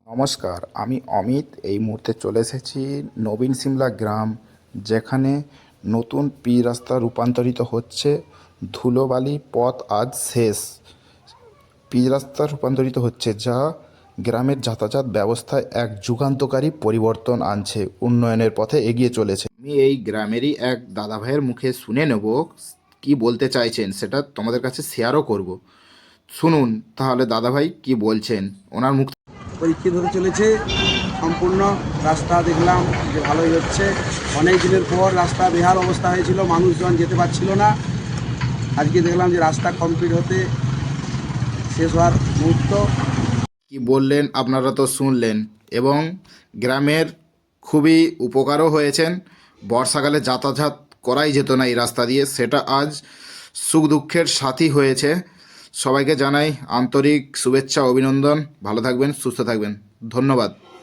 নমস্কার, আমি অমিত। এই মুহূর্তে চলে এসেছি নবীন সিমলা গ্রাম, যেখানে নতুন পি রাস্তা রূপান্তরিত হচ্ছে। ধুলোবালি পথ আজ শেষ। পি রাস্তা রূপান্তরিত হচ্ছে, যা গ্রামের যাতায়াত ব্যবস্থায় এক যুগান্তকারী পরিবর্তন আনছে, উন্নয়নের পথে এগিয়ে চলেছে। আমি এই গ্রামেরই এক দাদাভাইয়ের মুখে শুনে নেব কি বলতে চাইছেন, সেটা তোমাদের কাছে শেয়ারও করব। শুনুন তাহলে দাদাভাই কি বলছেন ওনার মুখ। পরীক্ষিত হতে চলেছে। সম্পূর্ণ রাস্তা দেখলাম যে ভালোই হচ্ছে। অনেক দিনের পর রাস্তা বেহাল অবস্থা হয়েছিল, মানুষজন যেতে পারছিল না। আজকে দেখলাম যে রাস্তা কমপ্লিট হতে শেষ হওয়ার মুহূর্ত। কি বললেন আপনারা তো শুনলেন, এবং গ্রামের খুবই উপকারও হয়েছেন। বর্ষাকালে যাতায়াত করাই যেত না এই রাস্তা দিয়ে, সেটা আজ সুখ দুঃখের সাথী হয়েছে। সবাইকে জানাই আন্তরিক শুভেচ্ছা, অভিনন্দন। ভালো থাকবেন, সুস্থ থাকবেন। ধন্যবাদ।